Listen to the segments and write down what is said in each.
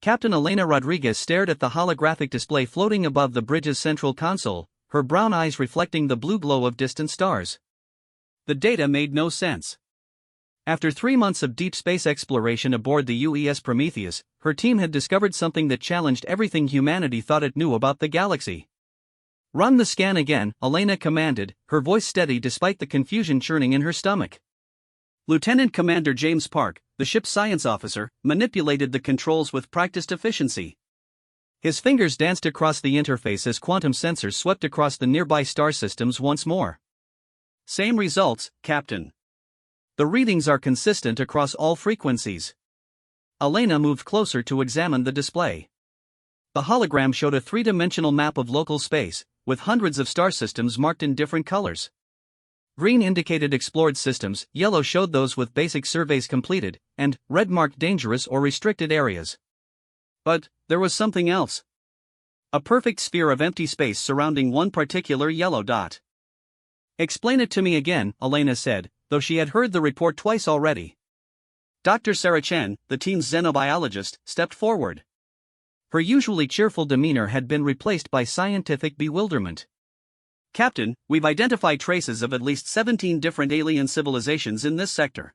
Captain Elena Rodriguez stared at the holographic display floating above the bridge's central console, her brown eyes reflecting the blue glow of distant stars. The data made no sense. After 3 months of deep space exploration aboard the UES Prometheus, her team had discovered something that challenged everything humanity thought it knew about the galaxy. "Run the scan again," Elena commanded, her voice steady despite the confusion churning in her stomach. Lieutenant Commander James Park, the ship's science officer, manipulated the controls with practiced efficiency. His fingers danced across the interface as quantum sensors swept across the nearby star systems once more. "Same results, Captain. The readings are consistent across all frequencies." Elena moved closer to examine the display. The hologram showed a three-dimensional map of local space, with hundreds of star systems marked in different colors. Green indicated explored systems, yellow showed those with basic surveys completed, and red marked dangerous or restricted areas. But there was something else. A perfect sphere of empty space surrounding one particular yellow dot. "Explain it to me again," Elena said, though she had heard the report twice already. Dr. Sarah Chen, the team's xenobiologist, stepped forward. Her usually cheerful demeanor had been replaced by scientific bewilderment. "Captain, we've identified traces of at least 17 different alien civilizations in this sector.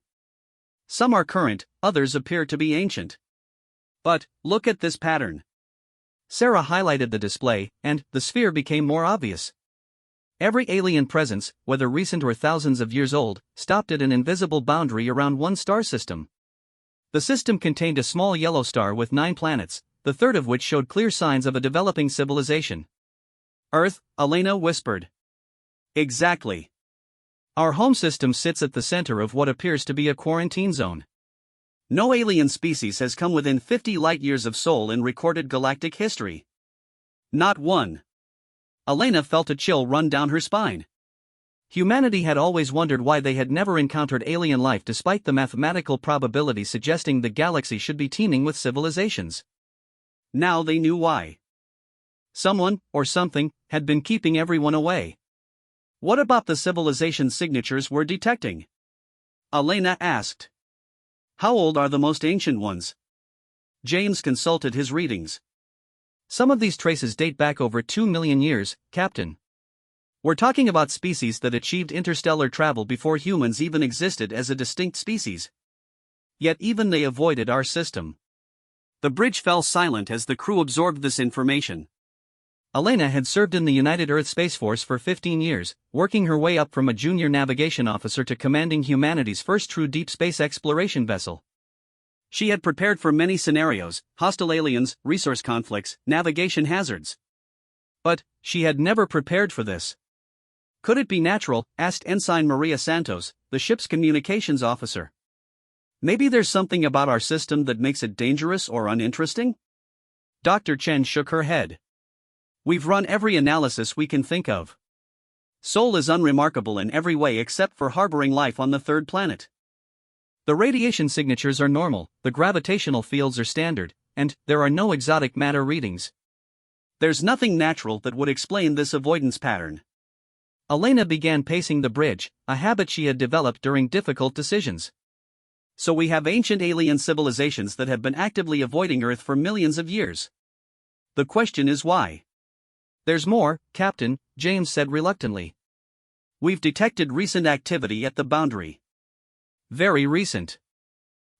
Some are current, others appear to be ancient. But look at this pattern." Sarah highlighted the display, and the sphere became more obvious. Every alien presence, whether recent or thousands of years old, stopped at an invisible boundary around one star system. The system contained a small yellow star with 9 planets, the third of which showed clear signs of a developing civilization. "Earth," Elena whispered. "Exactly. Our home system sits at the center of what appears to be a quarantine zone. No alien species has come within 50 light-years of Sol in recorded galactic history. Not one." Elena felt a chill run down her spine. Humanity had always wondered why they had never encountered alien life despite the mathematical probability suggesting the galaxy should be teeming with civilizations. Now they knew why. Someone, or something, had been keeping everyone away. "What about the civilization signatures we're detecting?" Elena asked. "How old are the most ancient ones?" James consulted his readings. "Some of these traces date back over 2 million years, Captain. We're talking about species that achieved interstellar travel before humans even existed as a distinct species. Yet even they avoided our system." The bridge fell silent as the crew absorbed this information. Elena had served in the United Earth Space Force for 15 years, working her way up from a junior navigation officer to commanding humanity's first true deep space exploration vessel. She had prepared for many scenarios: hostile aliens, resource conflicts, navigation hazards. But she had never prepared for this. "Could it be natural?" asked Ensign Maria Santos, the ship's communications officer. "Maybe there's something about our system that makes it dangerous or uninteresting?" Dr. Chen shook her head. "We've run every analysis we can think of. Sol is unremarkable in every way except for harboring life on the third planet. The radiation signatures are normal, the gravitational fields are standard, and there are no exotic matter readings. There's nothing natural that would explain this avoidance pattern." Elena began pacing the bridge, a habit she had developed during difficult decisions. "So we have ancient alien civilizations that have been actively avoiding Earth for millions of years. The question is why?" "There's more, Captain," James said reluctantly. "We've detected recent activity at the boundary." "Very recent."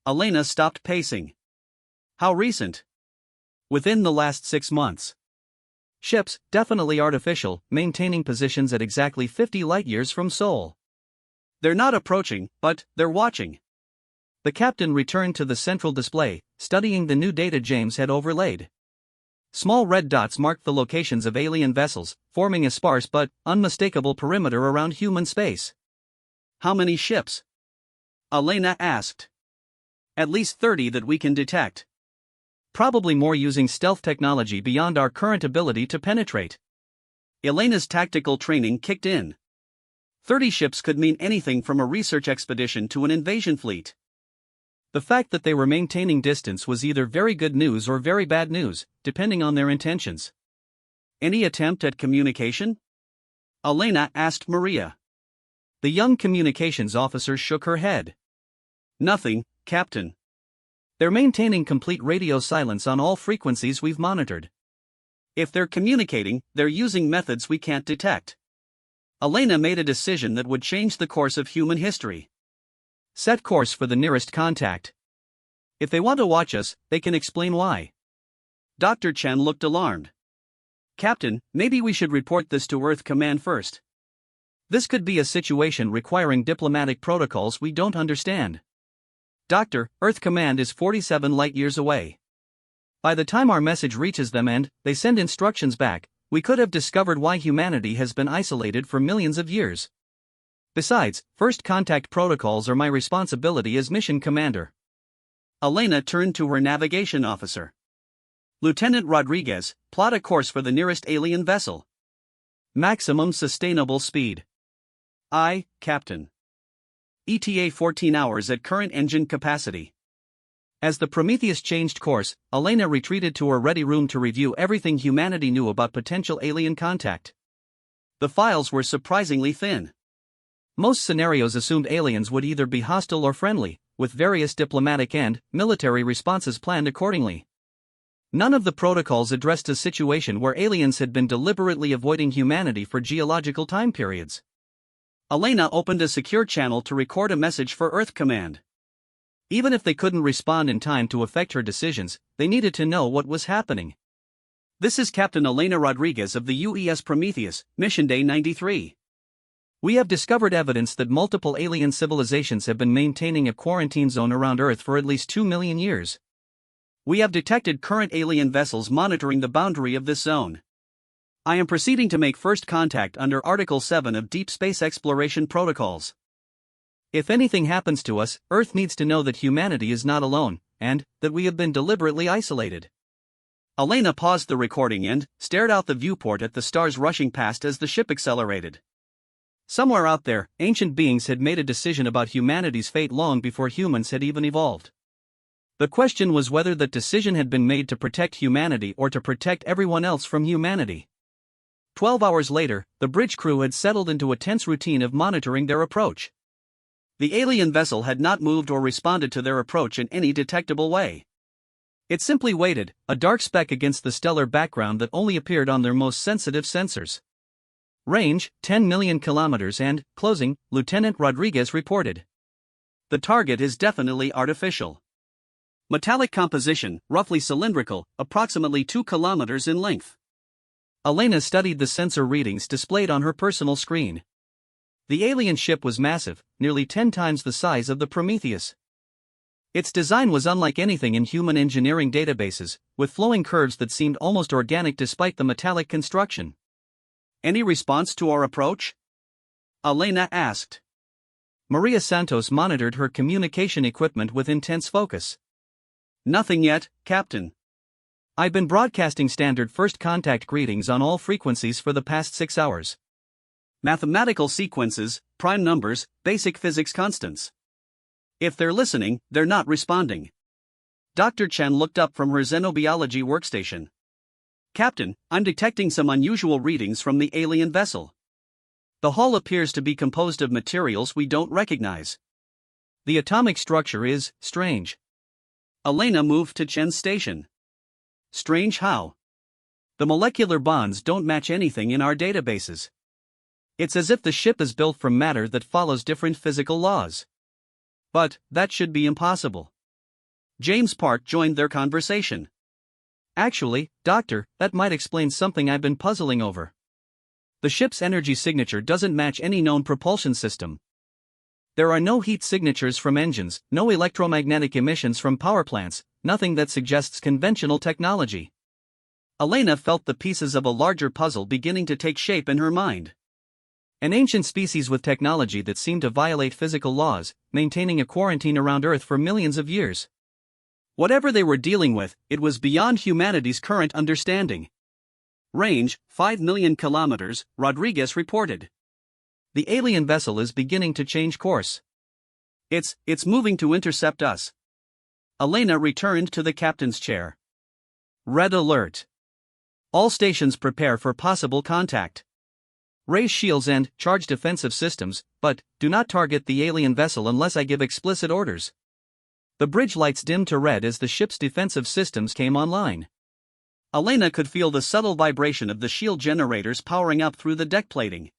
Elena stopped pacing. "How recent?" "Within the last 6 months. Ships, definitely artificial, maintaining positions at exactly 50 light-years from Sol. They're not approaching, but they're watching." The captain returned to the central display, studying the new data James had overlaid. Small red dots marked the locations of alien vessels, forming a sparse but unmistakable perimeter around human space. "How many ships?" Elena asked. "At least 30 that we can detect. Probably more using stealth technology beyond our current ability to penetrate." Elena's tactical training kicked in. 30 ships could mean anything from a research expedition to an invasion fleet. The fact that they were maintaining distance was either very good news or very bad news, depending on their intentions. "Any attempt at communication?" Elena asked Maria. The young communications officer shook her head. "Nothing, Captain. They're maintaining complete radio silence on all frequencies we've monitored. If they're communicating, they're using methods we can't detect. Elena made a decision that would change the course of human history. Set course for the nearest contact. If they want to watch us, they can explain why. Dr. Chen looked alarmed. Captain, maybe we should report this to Earth Command first. This could be a situation requiring diplomatic protocols we don't understand. Doctor, Earth Command is 47 light-years away. By the time our message reaches them and they send instructions back, we could have discovered why humanity has been isolated for millions of years. Besides, first contact protocols are my responsibility as mission commander. Elena turned to her navigation officer. Lieutenant Rodriguez, plot a course for the nearest alien vessel. Maximum sustainable speed. Aye, Captain. ETA 14 hours at current engine capacity. As the Prometheus changed course, Elena retreated to her ready room to review everything humanity knew about potential alien contact. The files were surprisingly thin. Most scenarios assumed aliens would either be hostile or friendly, with various diplomatic and military responses planned accordingly. None of the protocols addressed a situation where aliens had been deliberately avoiding humanity for geological time periods. Elena opened a secure channel to record a message for Earth Command. Even if they couldn't respond in time to affect her decisions, they needed to know what was happening. This is Captain Elena Rodriguez of the UES Prometheus, Mission Day 93. We have discovered evidence that multiple alien civilizations have been maintaining a quarantine zone around Earth for at least 2 million years. We have detected current alien vessels monitoring the boundary of this zone. I am proceeding to make first contact under Article 7 of Deep Space Exploration Protocols. If anything happens to us, Earth needs to know that humanity is not alone, and that we have been deliberately isolated. Elena paused the recording and stared out the viewport at the stars rushing past as the ship accelerated. Somewhere out there, ancient beings had made a decision about humanity's fate long before humans had even evolved. The question was whether that decision had been made to protect humanity or to protect everyone else from humanity. 12 hours later, the bridge crew had settled into a tense routine of monitoring their approach. The alien vessel had not moved or responded to their approach in any detectable way. It simply waited, a dark speck against the stellar background that only appeared on their most sensitive sensors. Range, 10 million kilometers and, closing, Lieutenant Rodriguez reported. The target is definitely artificial. Metallic composition, roughly cylindrical, approximately 2 kilometers in length. Elena studied the sensor readings displayed on her personal screen. The alien ship was massive, nearly 10 times the size of the Prometheus. Its design was unlike anything in human engineering databases, with flowing curves that seemed almost organic despite the metallic construction. Any response to our approach? Elena asked. Maria Santos monitored her communication equipment with intense focus. Nothing yet, Captain. I've been broadcasting standard first contact greetings on all frequencies for the past 6 hours. Mathematical sequences, prime numbers, basic physics constants. If they're listening, they're not responding. Dr. Chen looked up from her xenobiology workstation. Captain, I'm detecting some unusual readings from the alien vessel. The hull appears to be composed of materials we don't recognize. The atomic structure is strange. Elena moved to Chen's station. Strange how? The molecular bonds don't match anything in our databases. It's as if the ship is built from matter that follows different physical laws. But that should be impossible. James Park joined their conversation. Actually, Doctor, that might explain something I've been puzzling over. The ship's energy signature doesn't match any known propulsion system. There are no heat signatures from engines, no electromagnetic emissions from power plants, nothing that suggests conventional technology. Elena felt the pieces of a larger puzzle beginning to take shape in her mind. An ancient species with technology that seemed to violate physical laws, maintaining a quarantine around Earth for millions of years. Whatever they were dealing with, it was beyond humanity's current understanding. Range, 5 million kilometers, Rodriguez reported. The alien vessel is beginning to change course. It's moving to intercept us. Elena returned to the captain's chair. Red alert. All stations prepare for possible contact. Raise shields and charge defensive systems, but do not target the alien vessel unless I give explicit orders. The bridge lights dimmed to red as the ship's defensive systems came online. Elena could feel the subtle vibration of the shield generators powering up through the deck plating.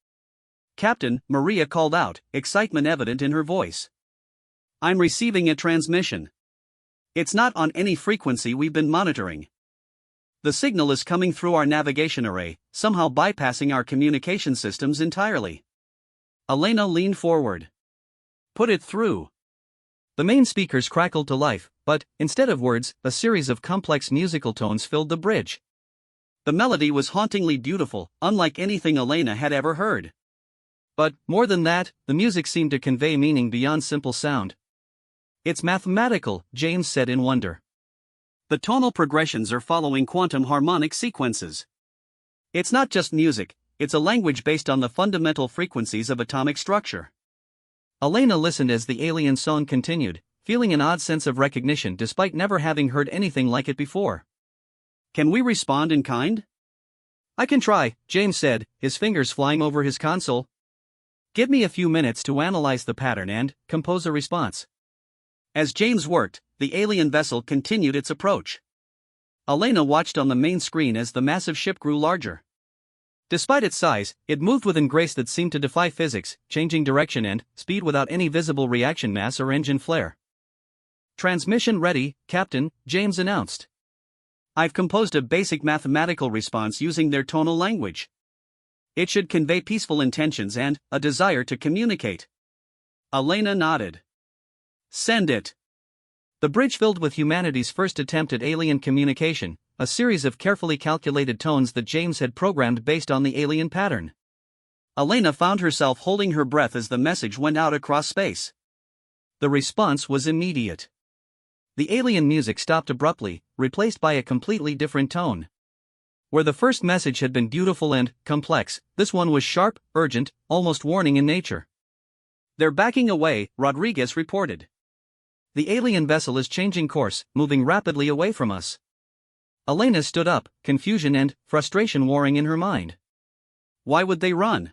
"Captain," Maria called out, excitement evident in her voice. "I'm receiving a transmission. It's not on any frequency we've been monitoring. The signal is coming through our navigation array, somehow bypassing our communication systems entirely." Elena leaned forward. "Put it through." The main speakers crackled to life, but, instead of words, a series of complex musical tones filled the bridge. The melody was hauntingly beautiful, unlike anything Elena had ever heard. But, more than that, the music seemed to convey meaning beyond simple sound. "It's mathematical," James said in wonder. "The tonal progressions are following quantum harmonic sequences. It's not just music, it's a language based on the fundamental frequencies of atomic structure." Elena listened as the alien song continued, feeling an odd sense of recognition despite never having heard anything like it before. "Can we respond in kind?" "I can try," James said, his fingers flying over his console. "Give me a few minutes to analyze the pattern and compose a response." As James worked, the alien vessel continued its approach. Elena watched on the main screen as the massive ship grew larger. Despite its size, it moved with a grace that seemed to defy physics, changing direction and speed without any visible reaction mass or engine flare. "Transmission ready, Captain," James announced. "I've composed a basic mathematical response using their tonal language. It should convey peaceful intentions and a desire to communicate." Elena nodded. "Send it." The bridge filled with humanity's first attempt at alien communication, a series of carefully calculated tones that James had programmed based on the alien pattern. Elena found herself holding her breath as the message went out across space. The response was immediate. The alien music stopped abruptly, replaced by a completely different tone. Where the first message had been beautiful and complex, this one was sharp, urgent, almost warning in nature. "They're backing away," Rodriguez reported. "The alien vessel is changing course, moving rapidly away from us." Elena stood up, confusion and frustration warring in her mind. "Why would they run?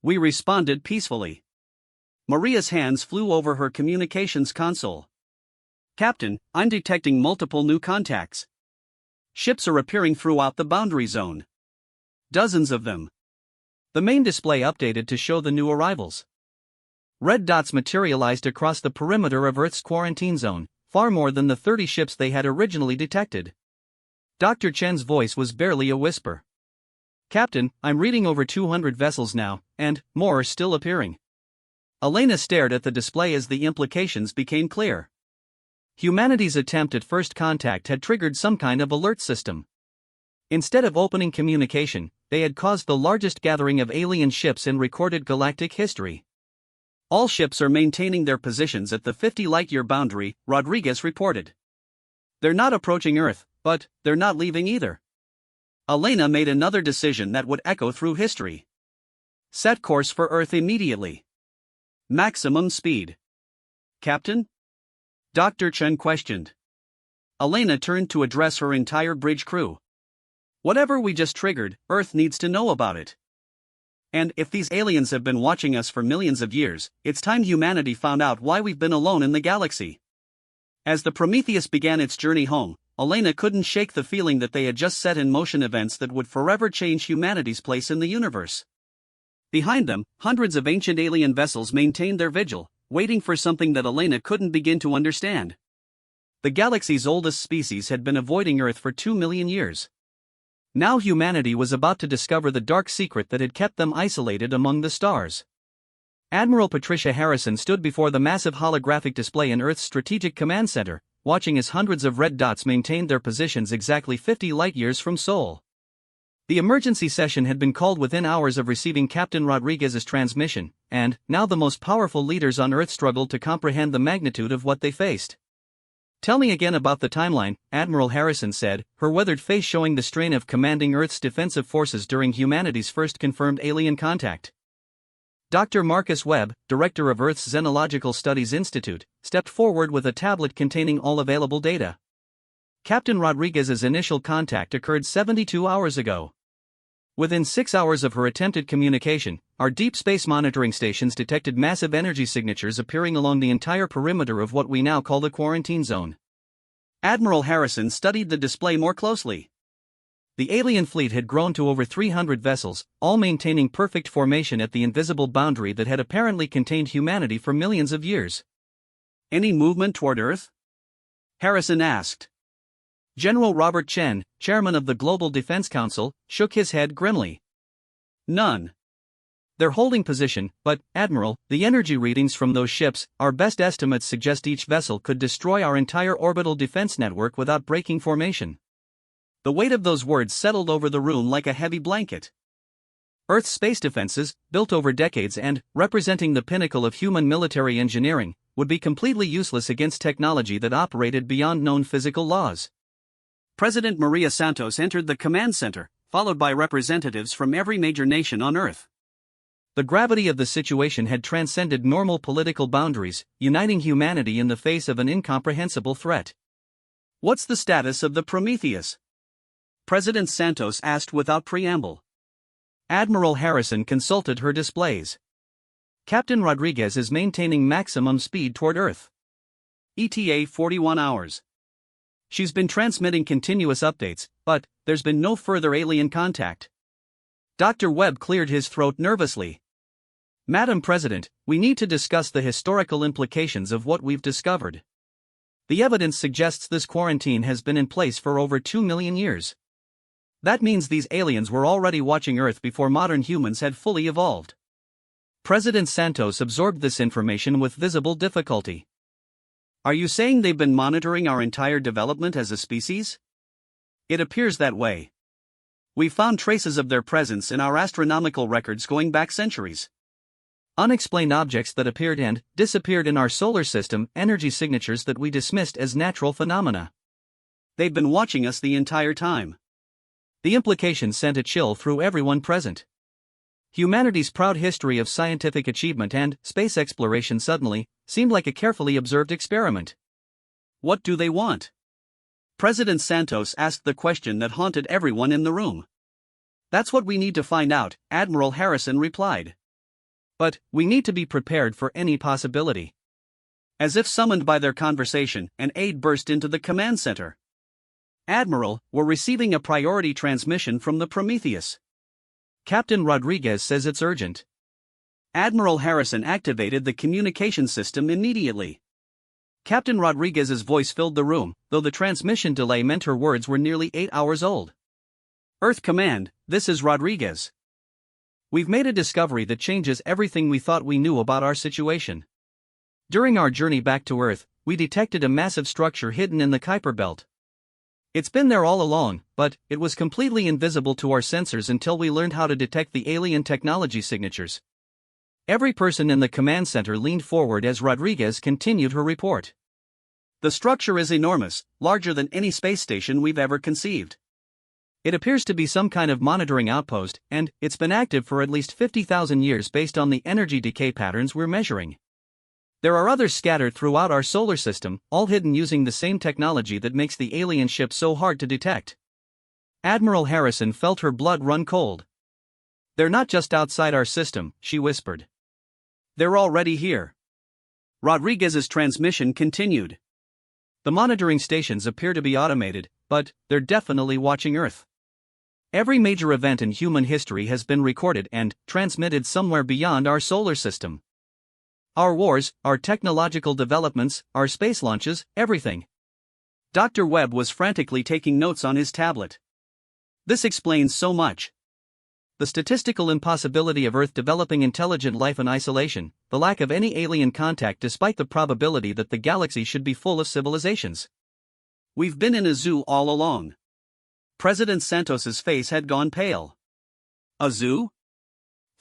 We responded peacefully." Maria's hands flew over her communications console. "Captain, I'm detecting multiple new contacts. Ships are appearing throughout the boundary zone. Dozens of them." The main display updated to show the new arrivals. Red dots materialized across the perimeter of Earth's quarantine zone, far more than the 30 ships they had originally detected. Dr. Chen's voice was barely a whisper. "Captain, I'm reading over 200 vessels now, and more are still appearing." Elena stared at the display as the implications became clear. Humanity's attempt at first contact had triggered some kind of alert system. Instead of opening communication, they had caused the largest gathering of alien ships in recorded galactic history. "All ships are maintaining their positions at the 50 light-year boundary," Rodriguez reported. "They're not approaching Earth, but they're not leaving either." Elena made another decision that would echo through history. "Set course for Earth immediately. Maximum speed." "Captain?" Dr. Chen questioned. Elena turned to address her entire bridge crew. "Whatever we just triggered, Earth needs to know about it. And if these aliens have been watching us for millions of years, it's time humanity found out why we've been alone in the galaxy." As the Prometheus began its journey home, Elena couldn't shake the feeling that they had just set in motion events that would forever change humanity's place in the universe. Behind them, hundreds of ancient alien vessels maintained their vigil, waiting for something that Elena couldn't begin to understand. The galaxy's oldest species had been avoiding Earth for 2 million years. Now humanity was about to discover the dark secret that had kept them isolated among the stars. Admiral Patricia Harrison stood before the massive holographic display in Earth's Strategic Command Center, watching as hundreds of red dots maintained their positions exactly 50 light-years from Sol. The emergency session had been called within hours of receiving Captain Rodriguez's transmission, and now the most powerful leaders on Earth struggled to comprehend the magnitude of what they faced. "Tell me again about the timeline," Admiral Harrison said, her weathered face showing the strain of commanding Earth's defensive forces during humanity's first confirmed alien contact. Dr. Marcus Webb, director of Earth's Xenological Studies Institute, stepped forward with a tablet containing all available data. "Captain Rodriguez's initial contact occurred 72 hours ago. Within 6 hours of her attempted communication, our deep space monitoring stations detected massive energy signatures appearing along the entire perimeter of what we now call the quarantine zone. Admiral Harrison studied the display more closely. The alien fleet had grown to over 300 vessels, all maintaining perfect formation at the invisible boundary that had apparently contained humanity for millions of years. "Any movement toward Earth?" Harrison asked. General Robert Chen, chairman of the Global Defense Council, shook his head grimly. "None. They're holding position, but, Admiral, the energy readings from those ships, our best estimates suggest each vessel could destroy our entire orbital defense network without breaking formation." The weight of those words settled over the room like a heavy blanket. Earth's space defenses, built over decades and representing the pinnacle of human military engineering, would be completely useless against technology that operated beyond known physical laws. President Maria Santos entered the command center, followed by representatives from every major nation on Earth. The gravity of the situation had transcended normal political boundaries, uniting humanity in the face of an incomprehensible threat. "What's the status of the Prometheus?" President Santos asked without preamble. Admiral Harrison consulted her displays. "Captain Rodriguez is maintaining maximum speed toward Earth. ETA 41 hours. She's been transmitting continuous updates, but there's been no further alien contact." Dr. Webb cleared his throat nervously. "Madam President, we need to discuss the historical implications of what we've discovered. The evidence suggests this quarantine has been in place for over 2 million years. That means these aliens were already watching Earth before modern humans had fully evolved." President Santos absorbed this information with visible difficulty. "Are you saying they've been monitoring our entire development as a species?" "It appears that way. We found traces of their presence in our astronomical records going back centuries. Unexplained objects that appeared and disappeared in our solar system, energy signatures that we dismissed as natural phenomena. They've been watching us the entire time." The implication sent a chill through everyone present. Humanity's proud history of scientific achievement and space exploration suddenly seemed like a carefully observed experiment. "What do they want?" President Santos asked the question that haunted everyone in the room. "That's what we need to find out," Admiral Harrison replied. "But we need to be prepared for any possibility." As if summoned by their conversation, an aide burst into the command center. "Admiral, we're receiving a priority transmission from the Prometheus. Captain Rodriguez says it's urgent." Admiral Harrison activated the communication system immediately. Captain Rodriguez's voice filled the room, though the transmission delay meant her words were nearly 8 hours old. "Earth Command, this is Rodriguez. We've made a discovery that changes everything we thought we knew about our situation. During our journey back to Earth, we detected a massive structure hidden in the Kuiper Belt. It's been there all along, but it was completely invisible to our sensors until we learned how to detect the alien technology signatures." Every person in the command center leaned forward as Rodriguez continued her report. "The structure is enormous, larger than any space station we've ever conceived. It appears to be some kind of monitoring outpost, and it's been active for at least 50,000 years based on the energy decay patterns we're measuring. There are others scattered throughout our solar system, all hidden using the same technology that makes the alien ship so hard to detect." Admiral Harrison felt her blood run cold. "They're not just outside our system," she whispered. "They're already here." Rodriguez's transmission continued. "The monitoring stations appear to be automated, but they're definitely watching Earth. Every major event in human history has been recorded and transmitted somewhere beyond our solar system. Our wars, our technological developments, our space launches, everything." Dr. Webb was frantically taking notes on his tablet. "This explains so much. The statistical impossibility of Earth developing intelligent life in isolation, the lack of any alien contact despite the probability that the galaxy should be full of civilizations. We've been in a zoo all along." President Santos's face had gone pale. "A zoo?"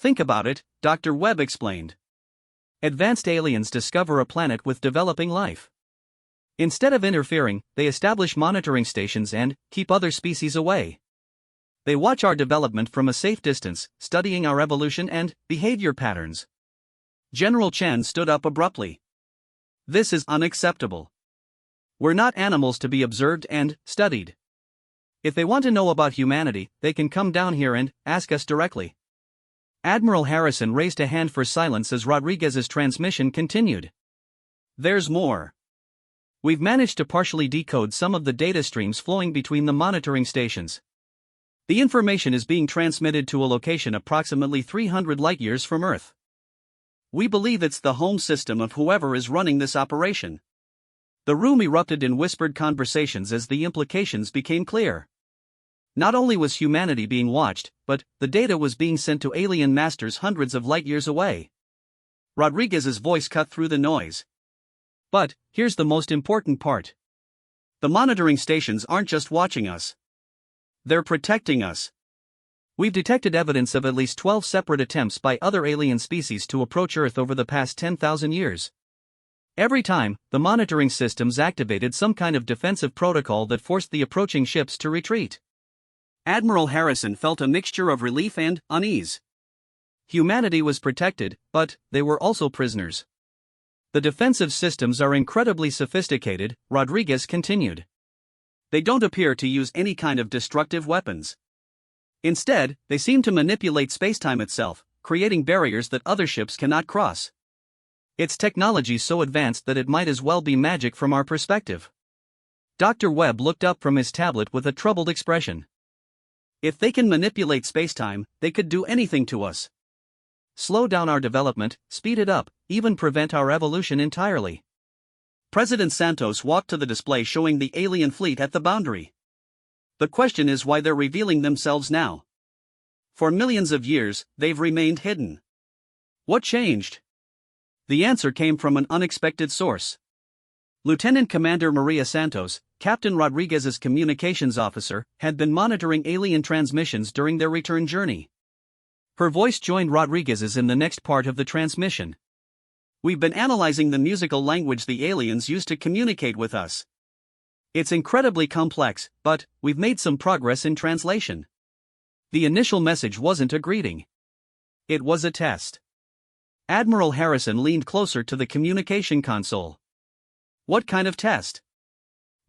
"Think about it," Dr. Webb explained. "Advanced aliens discover a planet with developing life. Instead of interfering, they establish monitoring stations and keep other species away. They watch our development from a safe distance, studying our evolution and behavior patterns." General Chen stood up abruptly. "This is unacceptable. We're not animals to be observed and studied. If they want to know about humanity, they can come down here and ask us directly. Admiral Harrison raised a hand for silence as Rodriguez's transmission continued. There's more. We've managed to partially decode some of the data streams flowing between the monitoring stations. The information is being transmitted to a location approximately 300 light-years from Earth. We believe it's the home system of whoever is running this operation. The room erupted in whispered conversations as the implications became clear. Not only was humanity being watched, but the data was being sent to alien masters hundreds of light-years away. Rodriguez's voice cut through the noise. But here's the most important part. The monitoring stations aren't just watching us. They're protecting us. We've detected evidence of at least 12 separate attempts by other alien species to approach Earth over the past 10,000 years. Every time, the monitoring systems activated some kind of defensive protocol that forced the approaching ships to retreat. Admiral Harrison felt a mixture of relief and unease. Humanity was protected, but they were also prisoners. The defensive systems are incredibly sophisticated, Rodriguez continued. They don't appear to use any kind of destructive weapons. Instead, they seem to manipulate spacetime itself, creating barriers that other ships cannot cross. It's technology so advanced that it might as well be magic from our perspective. Dr. Webb looked up from his tablet with a troubled expression. If they can manipulate spacetime, they could do anything to us. Slow down our development, speed it up, even prevent our evolution entirely. President Santos walked to the display showing the alien fleet at the boundary. The question is why they're revealing themselves now. For millions of years, they've remained hidden. What changed? The answer came from an unexpected source. Lieutenant Commander Maria Santos, Captain Rodriguez's communications officer, had been monitoring alien transmissions during their return journey. Her voice joined Rodriguez's in the next part of the transmission. We've been analyzing the musical language the aliens use to communicate with us. It's incredibly complex, but we've made some progress in translation. The initial message wasn't a greeting. It was a test. Admiral Harrison leaned closer to the communication console. What kind of test?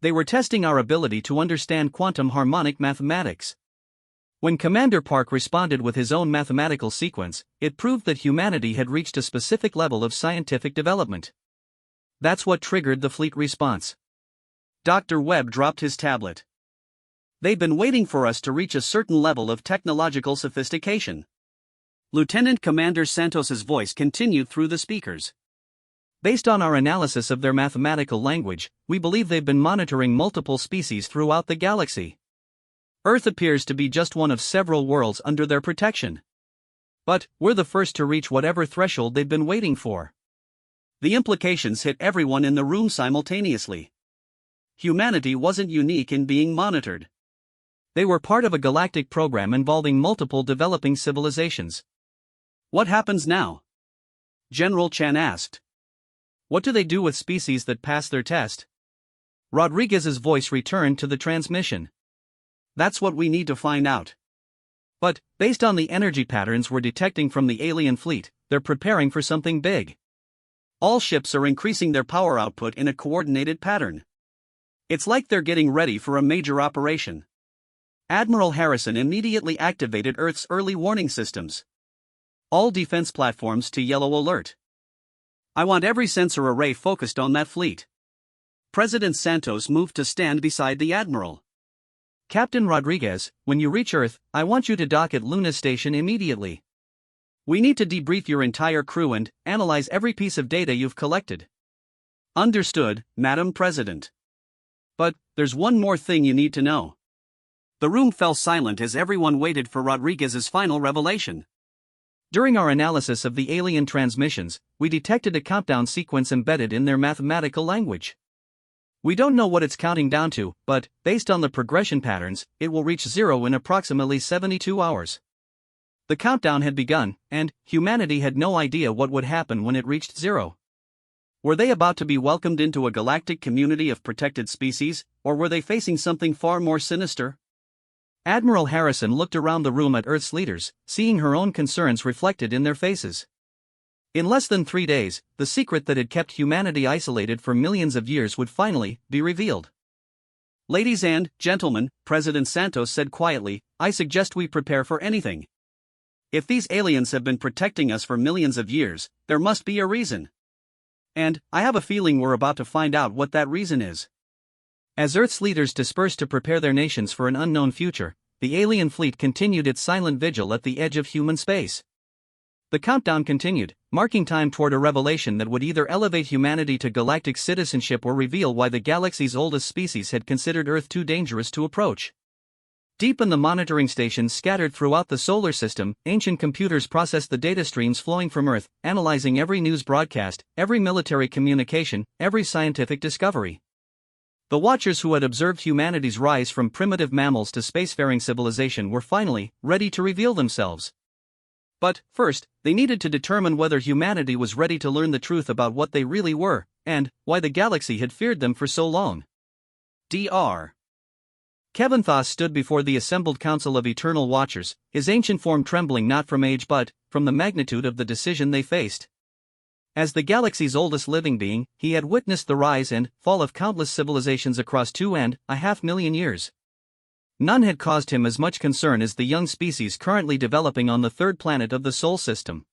They were testing our ability to understand quantum harmonic mathematics. When Commander Park responded with his own mathematical sequence, it proved that humanity had reached a specific level of scientific development. That's what triggered the fleet response. Dr. Webb dropped his tablet. They've been waiting for us to reach a certain level of technological sophistication. Lieutenant Commander Santos's voice continued through the speakers. Based on our analysis of their mathematical language, we believe they've been monitoring multiple species throughout the galaxy. Earth appears to be just one of several worlds under their protection. But we're the first to reach whatever threshold they've been waiting for. The implications hit everyone in the room simultaneously. Humanity wasn't unique in being monitored. They were part of a galactic program involving multiple developing civilizations. What happens now? General Chan asked. What do they do with species that pass their test? Rodriguez's voice returned to the transmission. That's what we need to find out. But, based on the energy patterns we're detecting from the alien fleet, they're preparing for something big. All ships are increasing their power output in a coordinated pattern. It's like they're getting ready for a major operation. Admiral Harrison immediately activated Earth's early warning systems. All defense platforms to yellow alert. I want every sensor array focused on that fleet. President Santos moved to stand beside the Admiral. Captain Rodriguez, when you reach Earth, I want you to dock at Luna Station immediately. We need to debrief your entire crew and analyze every piece of data you've collected. Understood, Madam President. But there's one more thing you need to know. The room fell silent as everyone waited for Rodriguez's final revelation. During our analysis of the alien transmissions, we detected a countdown sequence embedded in their mathematical language. We don't know what it's counting down to, but, based on the progression patterns, it will reach zero in approximately 72 hours. The countdown had begun, and humanity had no idea what would happen when it reached zero. Were they about to be welcomed into a galactic community of protected species, or were they facing something far more sinister? Admiral Harrison looked around the room at Earth's leaders, seeing her own concerns reflected in their faces. In less than 3 days, the secret that had kept humanity isolated for millions of years would finally be revealed. Ladies and gentlemen, President Santos said quietly, I suggest we prepare for anything. If these aliens have been protecting us for millions of years, there must be a reason. And I have a feeling we're about to find out what that reason is. As Earth's leaders dispersed to prepare their nations for an unknown future, the alien fleet continued its silent vigil at the edge of human space. The countdown continued, marking time toward a revelation that would either elevate humanity to galactic citizenship or reveal why the galaxy's oldest species had considered Earth too dangerous to approach. Deep in the monitoring stations scattered throughout the solar system, ancient computers processed the data streams flowing from Earth, analyzing every news broadcast, every military communication, every scientific discovery. The watchers who had observed humanity's rise from primitive mammals to spacefaring civilization were finally ready to reveal themselves. But, first, they needed to determine whether humanity was ready to learn the truth about what they really were, and why the galaxy had feared them for so long. Dr. Kevin Thos stood before the assembled council of eternal watchers, his ancient form trembling not from age but from the magnitude of the decision they faced. As the galaxy's oldest living being, he had witnessed the rise and fall of countless civilizations across 2.5 million years. None had caused him as much concern as the young species currently developing on the third planet of the Sol system.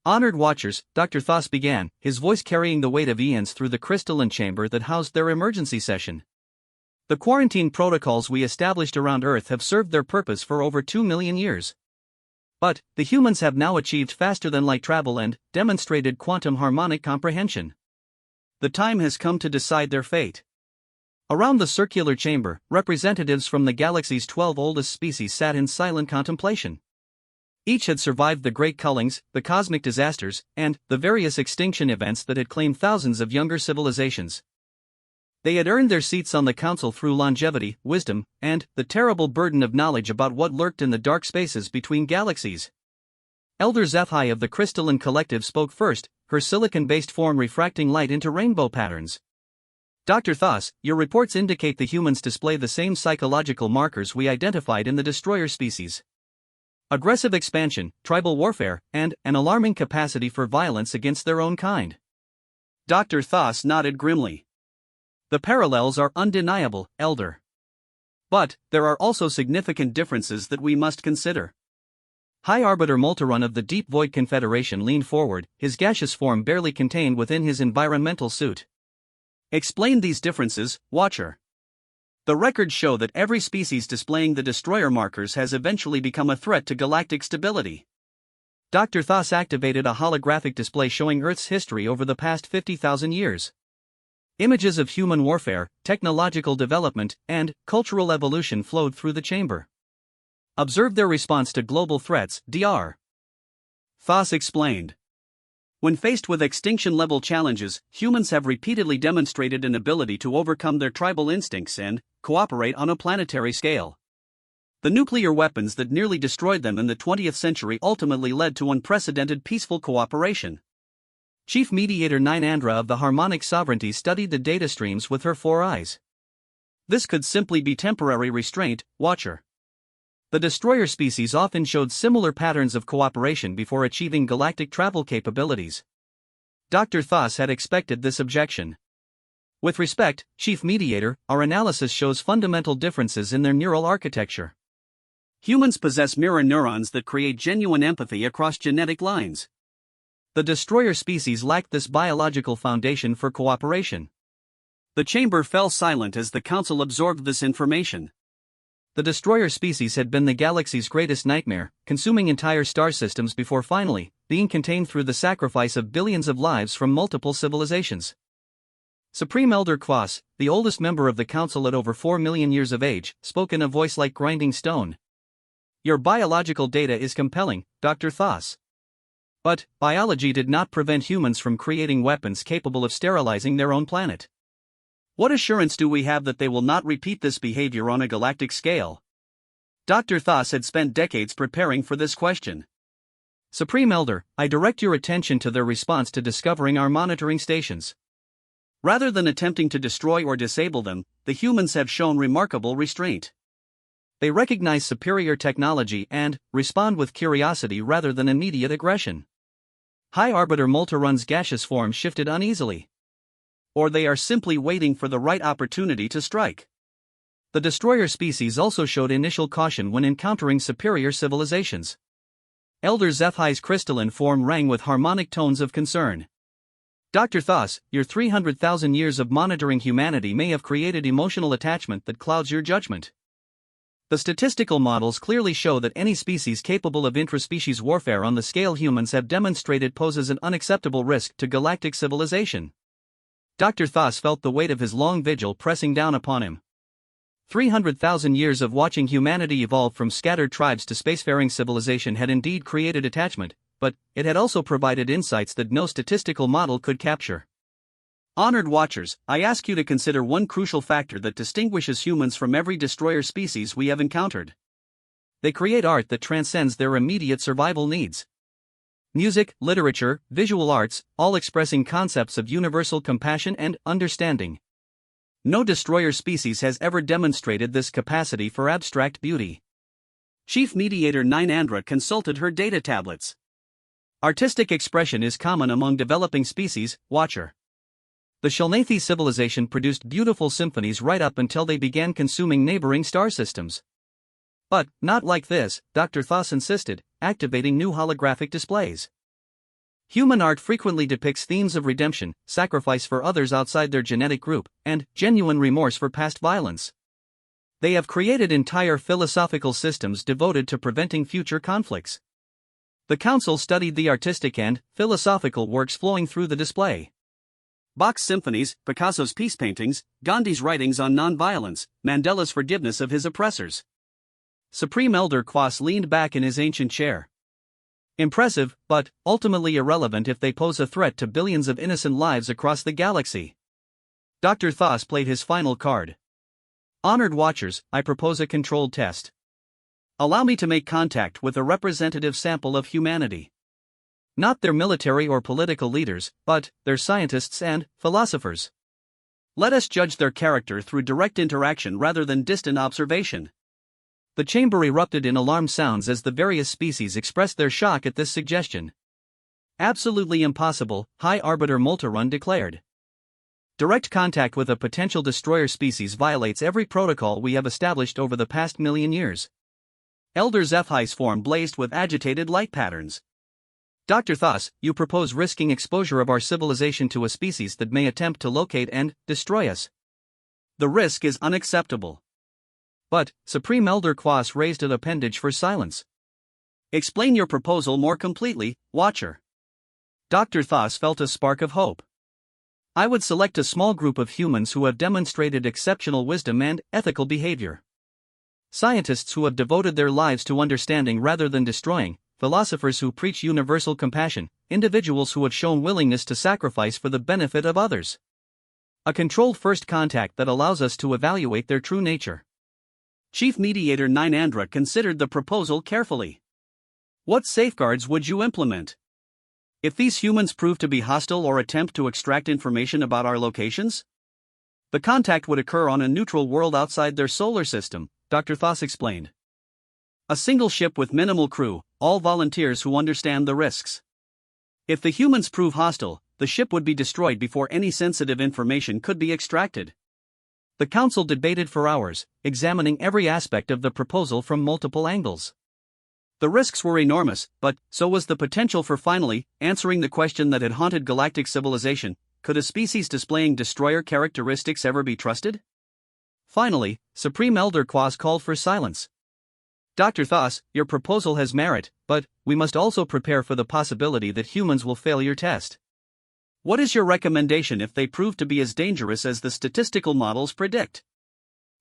Honored watchers, Dr. Thos began, his voice carrying the weight of eons through the crystalline chamber that housed their emergency session. The quarantine protocols we established around Earth have served their purpose for over 2 million years. But the humans have now achieved faster-than-light travel and demonstrated quantum harmonic comprehension. The time has come to decide their fate. Around the circular chamber, representatives from the galaxy's 12 oldest species sat in silent contemplation. Each had survived the great cullings, the cosmic disasters, and the various extinction events that had claimed thousands of younger civilizations. They had earned their seats on the council through longevity, wisdom, and the terrible burden of knowledge about what lurked in the dark spaces between galaxies. Elder HFY of the Crystalline Collective spoke first, her silicon-based form refracting light into rainbow patterns. Dr. Thos, your reports indicate the humans display the same psychological markers we identified in the destroyer species. Aggressive expansion, tribal warfare, and an alarming capacity for violence against their own kind. Dr. Thos nodded grimly. The parallels are undeniable, Elder. But there are also significant differences that we must consider. High Arbiter Molteron of the Deep Void Confederation leaned forward, his gaseous form barely contained within his environmental suit. Explain these differences, Watcher. The records show that every species displaying the destroyer markers has eventually become a threat to galactic stability. Dr. Thos activated a holographic display showing Earth's history over the past 50,000 years. Images of human warfare, technological development, and cultural evolution flowed through the chamber. Observe their response to global threats, Dr. Thos explained. When faced with extinction-level challenges, humans have repeatedly demonstrated an ability to overcome their tribal instincts and cooperate on a planetary scale. The nuclear weapons that nearly destroyed them in the 20th century ultimately led to unprecedented peaceful cooperation. Chief Mediator Ninandra of the Harmonic Sovereignty studied the data streams with her 4 eyes. This could simply be temporary restraint, Watcher. The destroyer species often showed similar patterns of cooperation before achieving galactic travel capabilities. Dr. Thos had expected this objection. With respect, Chief Mediator, our analysis shows fundamental differences in their neural architecture. Humans possess mirror neurons that create genuine empathy across genetic lines. The destroyer species lacked this biological foundation for cooperation. The chamber fell silent as the council absorbed this information. The destroyer species had been the galaxy's greatest nightmare, consuming entire star systems before finally being contained through the sacrifice of billions of lives from multiple civilizations. Supreme Elder Quas, the oldest member of the council at over 4 million years of age, spoke in a voice like grinding stone. Your biological data is compelling, Dr. Thos. But biology did not prevent humans from creating weapons capable of sterilizing their own planet. What assurance do we have that they will not repeat this behavior on a galactic scale? Dr. Thos had spent decades preparing for this question. Supreme Elder, I direct your attention to their response to discovering our monitoring stations. Rather than attempting to destroy or disable them, the humans have shown remarkable restraint. They recognize superior technology and respond with curiosity rather than immediate aggression. High Arbiter Molteron's gaseous form shifted uneasily. Or they are simply waiting for the right opportunity to strike. The destroyer species also showed initial caution when encountering superior civilizations. Elder HFY's crystalline form rang with harmonic tones of concern. Dr. Thos, your 300,000 years of monitoring humanity may have created emotional attachment that clouds your judgment. The statistical models clearly show that any species capable of intraspecies warfare on the scale humans have demonstrated poses an unacceptable risk to galactic civilization. Dr. Thos felt the weight of his long vigil pressing down upon him. 300,000 years of watching humanity evolve from scattered tribes to spacefaring civilization had indeed created attachment, but it had also provided insights that no statistical model could capture. Honored watchers, I ask you to consider one crucial factor that distinguishes humans from every destroyer species we have encountered. They create art that transcends their immediate survival needs. Music, literature, visual arts, all expressing concepts of universal compassion and understanding. No destroyer species has ever demonstrated this capacity for abstract beauty. Chief Mediator 9 Andra consulted her data tablets. Artistic expression is common among developing species, watcher. The Shalnathi civilization produced beautiful symphonies right up until they began consuming neighboring star systems. But, not like this, Dr. Thos insisted, activating new holographic displays. Human art frequently depicts themes of redemption, sacrifice for others outside their genetic group, and genuine remorse for past violence. They have created entire philosophical systems devoted to preventing future conflicts. The council studied the artistic and philosophical works flowing through the display. Bach's symphonies, Picasso's peace paintings, Gandhi's writings on nonviolence, Mandela's forgiveness of his oppressors. Supreme Elder Quas leaned back in his ancient chair. Impressive, but ultimately irrelevant if they pose a threat to billions of innocent lives across the galaxy. Dr. Thos played his final card. Honored watchers, I propose a controlled test. Allow me to make contact with a representative sample of humanity. Not their military or political leaders, but their scientists and philosophers. Let us judge their character through direct interaction rather than distant observation. The chamber erupted in alarmed sounds as the various species expressed their shock at this suggestion. Absolutely impossible, High Arbiter Molterun declared. Direct contact with a potential destroyer species violates every protocol we have established over the past million years. Elder HFY's form blazed with agitated light patterns. Dr. Thos, you propose risking exposure of our civilization to a species that may attempt to locate and destroy us. The risk is unacceptable. But, Supreme Elder Quas raised an appendage for silence. Explain your proposal more completely, Watcher. Dr. Thos felt a spark of hope. I would select a small group of humans who have demonstrated exceptional wisdom and ethical behavior. Scientists who have devoted their lives to understanding rather than destroying, philosophers who preach universal compassion, individuals who have shown willingness to sacrifice for the benefit of others. A controlled first contact that allows us to evaluate their true nature. Chief Mediator 9 Andra considered the proposal carefully. What safeguards would you implement? If these humans prove to be hostile or attempt to extract information about our locations? The contact would occur on a neutral world outside their solar system, Dr. Thos explained. A single ship with minimal crew, all volunteers who understand the risks. If the humans prove hostile, the ship would be destroyed before any sensitive information could be extracted. The council debated for hours, examining every aspect of the proposal from multiple angles. The risks were enormous, but so was the potential for finally answering the question that had haunted galactic civilization: could a species displaying destroyer characteristics ever be trusted? Finally, Supreme Elder Quas called for silence. Dr. Thos, your proposal has merit, but we must also prepare for the possibility that humans will fail your test. What is your recommendation if they prove to be as dangerous as the statistical models predict?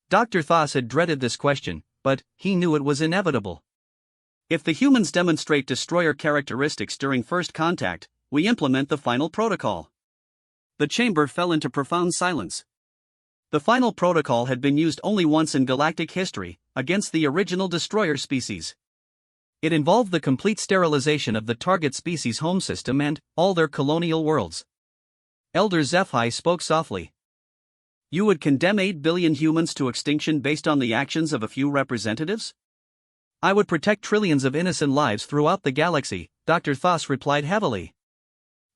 Dr. Thos had dreaded this question, but he knew it was inevitable. If the humans demonstrate destroyer characteristics during first contact, we implement the final protocol. The chamber fell into profound silence. The final protocol had been used only once in galactic history, against the original destroyer species. It involved the complete sterilization of the target species' home system and all their colonial worlds. Elder HFY spoke softly. You would condemn 8 billion humans to extinction based on the actions of a few representatives? I would protect trillions of innocent lives throughout the galaxy, Dr. Thos replied heavily.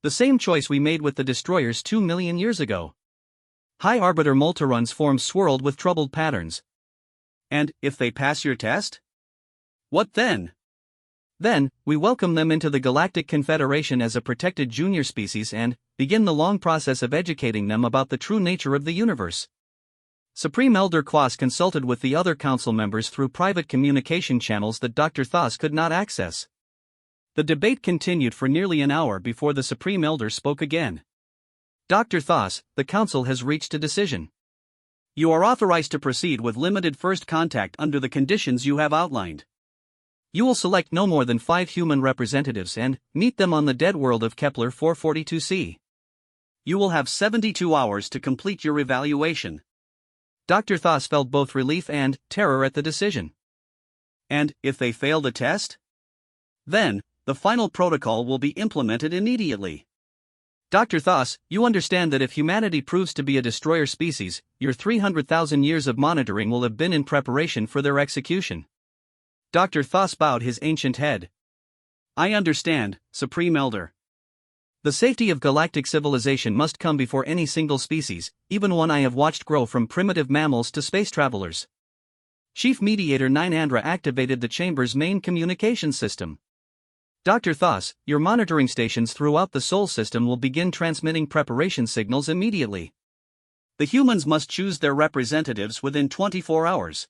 The same choice we made with the destroyers 2 million years ago. High Arbiter Molterun's form swirled with troubled patterns. And if they pass your test? What then? Then, we welcome them into the Galactic Confederation as a protected junior species and begin the long process of educating them about the true nature of the universe. Supreme Elder Quas consulted with the other council members through private communication channels that Dr. Thos could not access. The debate continued for nearly an hour before the Supreme Elder spoke again. Dr. Thos, the council has reached a decision. You are authorized to proceed with limited first contact under the conditions you have outlined. You will select no more than 5 human representatives and meet them on the dead world of Kepler 442c. You will have 72 hours to complete your evaluation. Dr. Thos felt both relief and terror at the decision. And if they fail the test? Then, the final protocol will be implemented immediately. Dr. Thos, you understand that if humanity proves to be a destroyer species, your 300,000 years of monitoring will have been in preparation for their execution. Dr. Thos bowed his ancient head. I understand, Supreme Elder. The safety of galactic civilization must come before any single species, even one I have watched grow from primitive mammals to space travelers. Chief Mediator Ninandra activated the chamber's main communication system. Dr. Thos, your monitoring stations throughout the Sol system will begin transmitting preparation signals immediately. The humans must choose their representatives within 24 hours.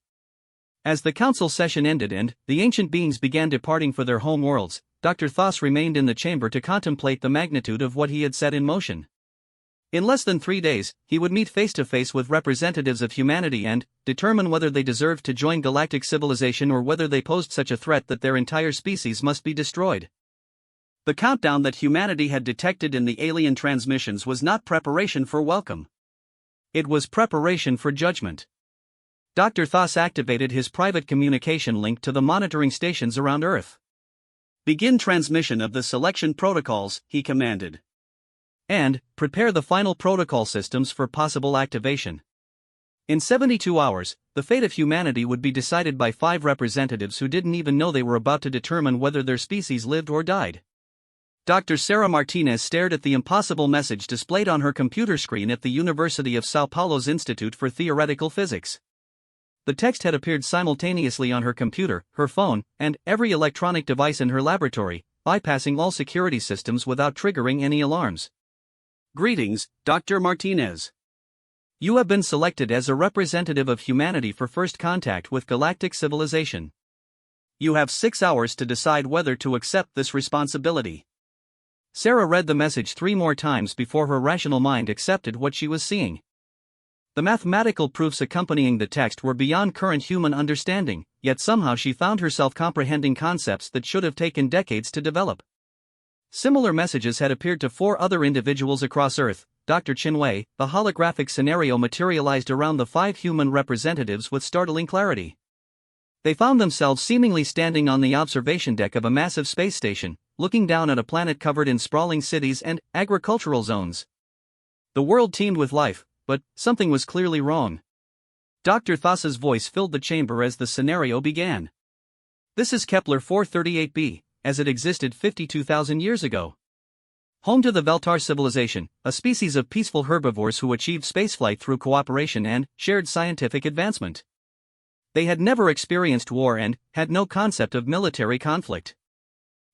As the council session ended and the ancient beings began departing for their home worlds, Dr. Thos remained in the chamber to contemplate the magnitude of what he had set in motion. In less than 3 days, he would meet face-to-face with representatives of humanity and determine whether they deserved to join galactic civilization or whether they posed such a threat that their entire species must be destroyed. The countdown that humanity had detected in the alien transmissions was not preparation for welcome. It was preparation for judgment. Dr. Thos activated his private communication link to the monitoring stations around Earth. Begin transmission of the selection protocols, he commanded. And prepare the final protocol systems for possible activation. In 72 hours, the fate of humanity would be decided by 5 representatives who didn't even know they were about to determine whether their species lived or died. Dr. Sarah Martinez stared at the impossible message displayed on her computer screen at the University of Sao Paulo's Institute for Theoretical Physics. The text had appeared simultaneously on her computer, her phone, and every electronic device in her laboratory, bypassing all security systems without triggering any alarms. Greetings, Dr. Martinez. You have been selected as a representative of humanity for first contact with galactic civilization. You have 6 hours to decide whether to accept this responsibility. Sarah read the message 3 more times before her rational mind accepted what she was seeing. The mathematical proofs accompanying the text were beyond current human understanding, yet somehow she found herself comprehending concepts that should have taken decades to develop. Similar messages had appeared to 4 other individuals across Earth. Dr. Chinwei, the holographic scenario materialized around the 5 human representatives with startling clarity. They found themselves seemingly standing on the observation deck of a massive space station, looking down at a planet covered in sprawling cities and agricultural zones. The world teemed with life, but something was clearly wrong. Dr. Thos's voice filled the chamber as the scenario began. This is Kepler 438b, as it existed 52,000 years ago. Home to the Veltar civilization, a species of peaceful herbivores who achieved spaceflight through cooperation and shared scientific advancement. They had never experienced war and had no concept of military conflict.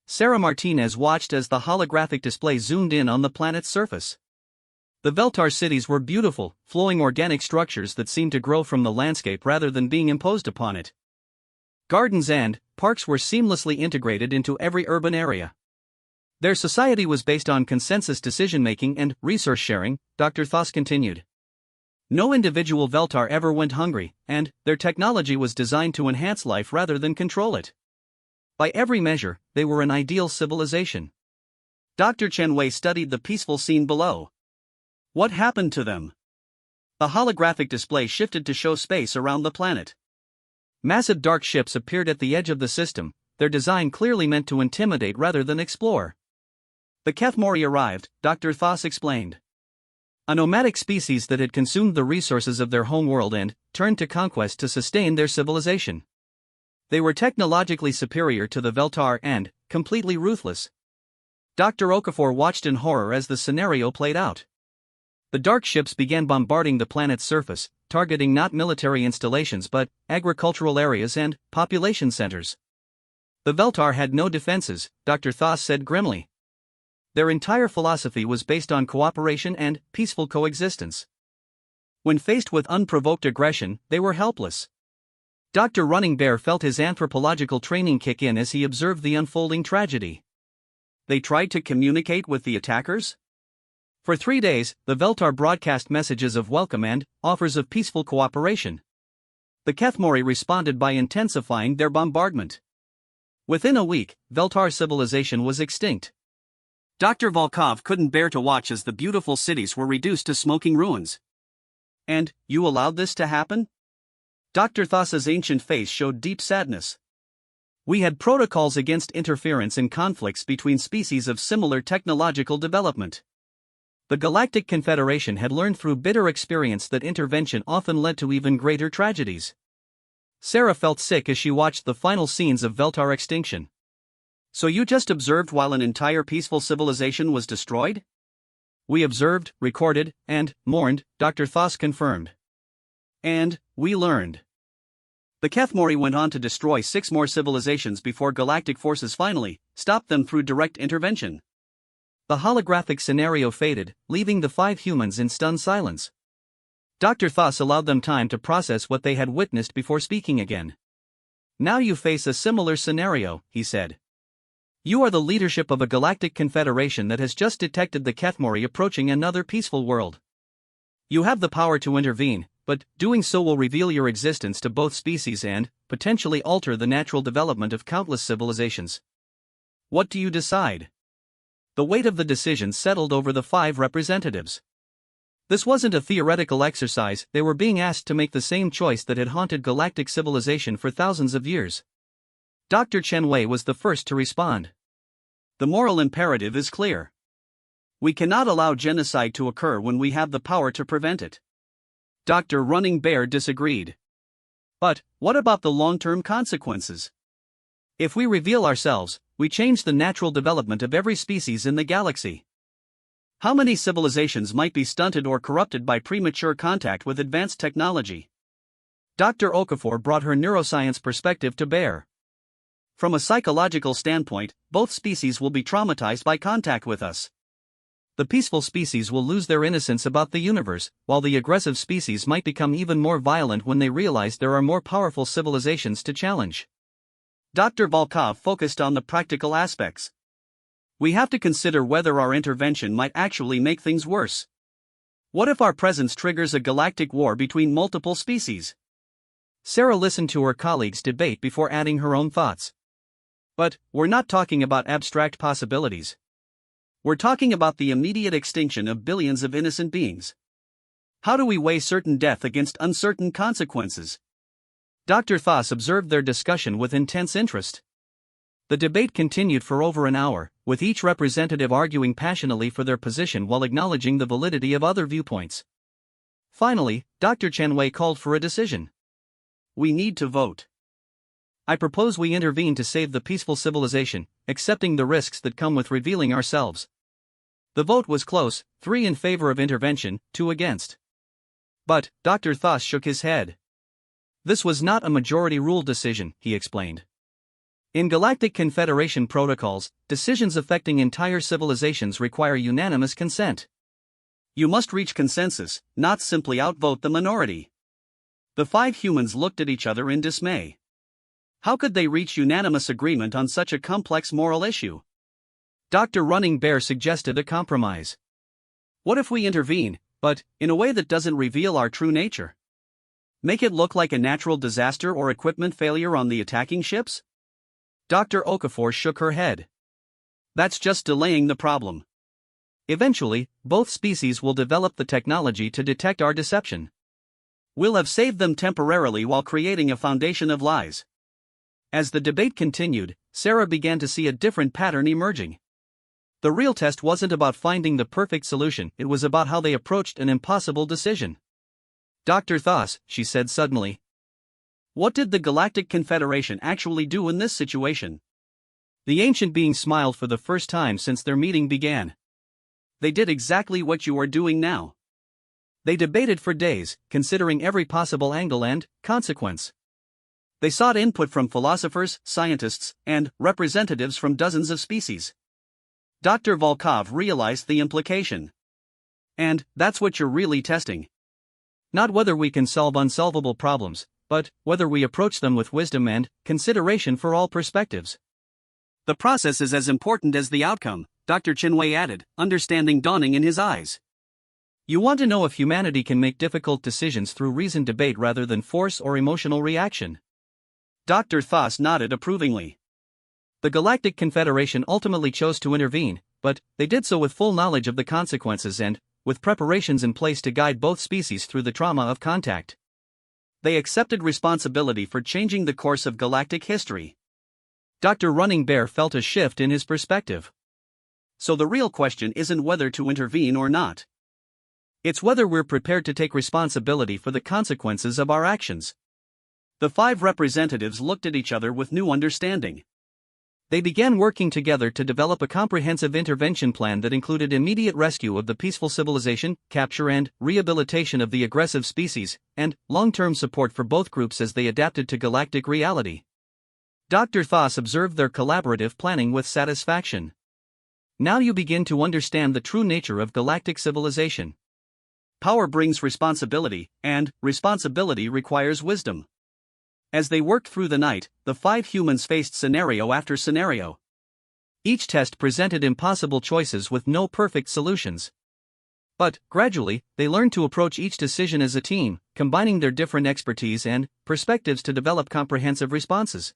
Sarah Martinez watched as the holographic display zoomed in on the planet's surface. The Veltar cities were beautiful, flowing organic structures that seemed to grow from the landscape rather than being imposed upon it. Gardens and parks were seamlessly integrated into every urban area. Their society was based on consensus decision-making and resource sharing, Dr. Thos continued. No individual Veltar ever went hungry, and their technology was designed to enhance life rather than control it. By every measure, they were an ideal civilization. Dr. Chenwei studied the peaceful scene below. What happened to them? The holographic display shifted to show space around the planet. Massive dark ships appeared at the edge of the system, their design clearly meant to intimidate rather than explore. The Kethmori arrived, Dr. Thos explained. A nomadic species that had consumed the resources of their home world and turned to conquest to sustain their civilization. They were technologically superior to the Veltar and completely ruthless. Dr. Okafor watched in horror as the scenario played out. The dark ships began bombarding the planet's surface, targeting not military installations but agricultural areas and population centers. The Veltar had no defenses, Dr. Thoss said grimly. Their entire philosophy was based on cooperation and peaceful coexistence. When faced with unprovoked aggression, they were helpless. Dr. Running Bear felt his anthropological training kick in as he observed the unfolding tragedy. They tried to communicate with the attackers? For 3 days, the Veltar broadcast messages of welcome and offers of peaceful cooperation. The Kethmori responded by intensifying their bombardment. Within a week, Veltar civilization was extinct. Dr. Volkov couldn't bear to watch as the beautiful cities were reduced to smoking ruins. And you allowed this to happen? Dr. Thoss's ancient face showed deep sadness. We had protocols against interference in conflicts between species of similar technological development. The Galactic Confederation had learned through bitter experience that intervention often led to even greater tragedies. Sarah felt sick as she watched the final scenes of Veltar extinction. So you just observed while an entire peaceful civilization was destroyed? We observed, recorded, and mourned, Dr. Thoss confirmed. And we learned. The Kethmori went on to destroy 6 more civilizations before galactic forces finally stopped them through direct intervention. The holographic scenario faded, leaving the 5 humans in stunned silence. Dr. Thoss allowed them time to process what they had witnessed before speaking again. Now you face a similar scenario, he said. You are the leadership of a galactic confederation that has just detected the Kethmori approaching another peaceful world. You have the power to intervene, but doing so will reveal your existence to both species and, potentially alter the natural development of countless civilizations. What do you decide? The weight of the decision settled over the 5 representatives. This wasn't a theoretical exercise, they were being asked to make the same choice that had haunted galactic civilization for thousands of years. Dr. Chen Wei was the first to respond. The moral imperative is clear. We cannot allow genocide to occur when we have the power to prevent it. Dr. Running Bear disagreed. But what about the long-term consequences? If we reveal ourselves, we change the natural development of every species in the galaxy. How many civilizations might be stunted or corrupted by premature contact with advanced technology? Dr. Okafor brought her neuroscience perspective to bear. From a psychological standpoint, both species will be traumatized by contact with us. The peaceful species will lose their innocence about the universe, while the aggressive species might become even more violent when they realize there are more powerful civilizations to challenge. Dr. Volkov focused on the practical aspects. We have to consider whether our intervention might actually make things worse. What if our presence triggers a galactic war between multiple species? Sarah listened to her colleagues' debate before adding her own thoughts. But we're not talking about abstract possibilities. We're talking about the immediate extinction of billions of innocent beings. How do we weigh certain death against uncertain consequences? Dr. Thoss observed their discussion with intense interest. The debate continued for over an hour, with each representative arguing passionately for their position while acknowledging the validity of other viewpoints. Finally, Dr. Chen Wei called for a decision. We need to vote. I propose we intervene to save the peaceful civilization, accepting the risks that come with revealing ourselves. The vote was close, 3 in favor of intervention, 2 against. But Dr. Thoss shook his head. This was not a majority rule decision, he explained. In Galactic Confederation protocols, decisions affecting entire civilizations require unanimous consent. You must reach consensus, not simply outvote the minority. The 5 humans looked at each other in dismay. How could they reach unanimous agreement on such a complex moral issue? Dr. Running Bear suggested a compromise. What if we intervene, but in a way that doesn't reveal our true nature? Make it look like a natural disaster or equipment failure on the attacking ships? Dr. Okafor shook her head. That's just delaying the problem. Eventually, both species will develop the technology to detect our deception. We'll have saved them temporarily while creating a foundation of lies. As the debate continued, Sarah began to see a different pattern emerging. The real test wasn't about finding the perfect solution, it was about how they approached an impossible decision. Dr. Thoss, she said suddenly. What did the Galactic Confederation actually do in this situation? The ancient being smiled for the first time since their meeting began. They did exactly what you are doing now. They debated for days, considering every possible angle and consequence. They sought input from philosophers, scientists, and representatives from dozens of species. Dr. Volkov realized the implication. And that's what you're really testing. Not whether we can solve unsolvable problems, but whether we approach them with wisdom and consideration for all perspectives. The process is as important as the outcome, Dr. Chinwei added, understanding dawning in his eyes. You want to know if humanity can make difficult decisions through reasoned debate rather than force or emotional reaction. Dr. Thos nodded approvingly. The Galactic Confederation ultimately chose to intervene, but they did so with full knowledge of the consequences and with preparations in place to guide both species through the trauma of contact. They accepted responsibility for changing the course of galactic history. Dr. Running Bear felt a shift in his perspective. So the real question isn't whether to intervene or not. It's whether we're prepared to take responsibility for the consequences of our actions. The 5 representatives looked at each other with new understanding. They began working together to develop a comprehensive intervention plan that included immediate rescue of the peaceful civilization, capture and rehabilitation of the aggressive species, and long-term support for both groups as they adapted to galactic reality. Dr. Thos observed their collaborative planning with satisfaction. Now you begin to understand the true nature of galactic civilization. Power brings responsibility, and responsibility requires wisdom. As they worked through the night, the 5 humans faced scenario after scenario. Each test presented impossible choices with no perfect solutions. But, gradually, they learned to approach each decision as a team, combining their different expertise and perspectives to develop comprehensive responses.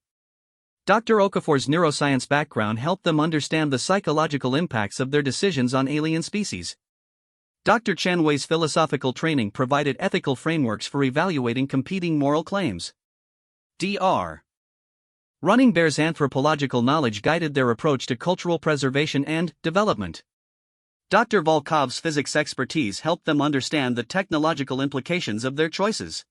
Dr. Okafor's neuroscience background helped them understand the psychological impacts of their decisions on alien species. Dr. Chanwei's philosophical training provided ethical frameworks for evaluating competing moral claims. Dr. Running Bear's anthropological knowledge guided their approach to cultural preservation and development. Dr. Volkov's physics expertise helped them understand the technological implications of their choices.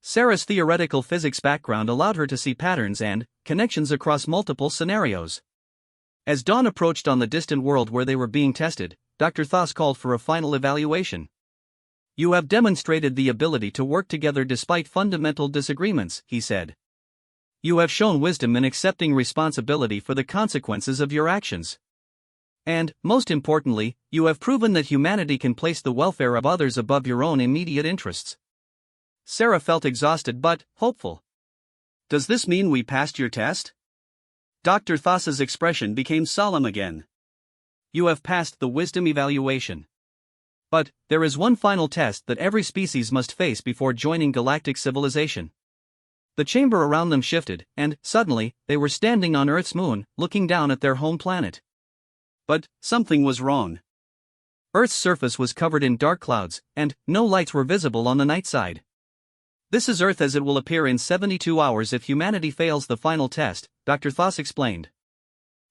Sarah's theoretical physics background allowed her to see patterns and connections across multiple scenarios. As dawn approached on the distant world where they were being tested, Dr. Thos called for a final evaluation. You have demonstrated the ability to work together despite fundamental disagreements, he said. You have shown wisdom in accepting responsibility for the consequences of your actions. And, most importantly, you have proven that humanity can place the welfare of others above your own immediate interests. Sarah felt exhausted but hopeful. Does this mean we passed your test? Dr. Thos's expression became solemn again. You have passed the wisdom evaluation. But, there is one final test that every species must face before joining galactic civilization. The chamber around them shifted, and, suddenly, they were standing on Earth's moon, looking down at their home planet. But, something was wrong. Earth's surface was covered in dark clouds, and no lights were visible on the night side. This is Earth as it will appear in 72 hours if humanity fails the final test, Dr. Thos explained.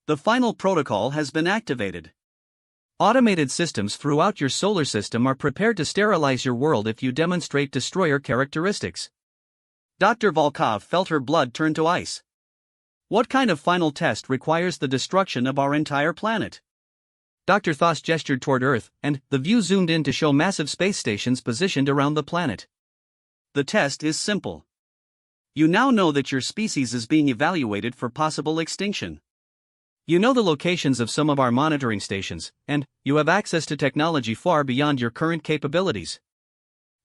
The final protocol has been activated. Automated systems throughout your solar system are prepared to sterilize your world if you demonstrate destroyer characteristics. Dr. Volkov felt her blood turn to ice. What kind of final test requires the destruction of our entire planet? Dr. Thos gestured toward Earth, and the view zoomed in to show massive space stations positioned around the planet. The test is simple. You now know that your species is being evaluated for possible extinction. You know the locations of some of our monitoring stations, and you have access to technology far beyond your current capabilities.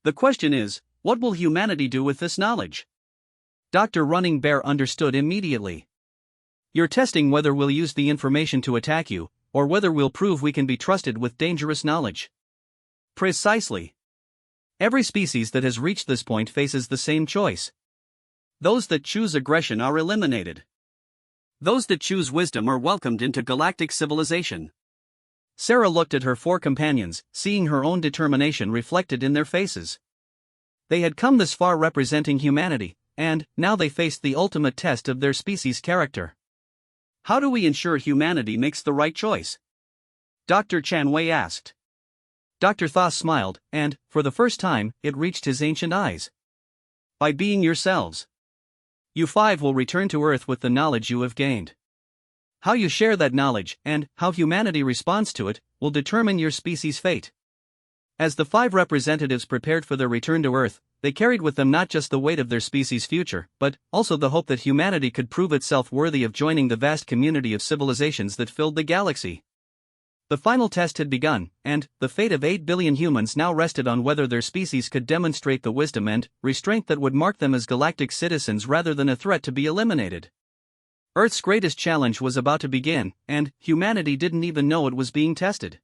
The question is, what will humanity do with this knowledge? Dr. Running Bear understood immediately. You're testing whether we'll use the information to attack you, or whether we'll prove we can be trusted with dangerous knowledge. Precisely. Every species that has reached this point faces the same choice. Those that choose aggression are eliminated. Those that choose wisdom are welcomed into galactic civilization. Sarah looked at her 4 companions, seeing her own determination reflected in their faces. They had come this far representing humanity, and now they faced the ultimate test of their species' character. How do we ensure humanity makes the right choice? Dr. Chanwei asked. Dr. Thos smiled, and, for the first time, it reached his ancient eyes. By being yourselves. You 5 will return to Earth with the knowledge you have gained. How you share that knowledge, and how humanity responds to it, will determine your species' fate. As the 5 representatives prepared for their return to Earth, they carried with them not just the weight of their species' future, but also the hope that humanity could prove itself worthy of joining the vast community of civilizations that filled the galaxy. The final test had begun, and the fate of 8 billion humans now rested on whether their species could demonstrate the wisdom and restraint that would mark them as galactic citizens rather than a threat to be eliminated. Earth's greatest challenge was about to begin, and humanity didn't even know it was being tested.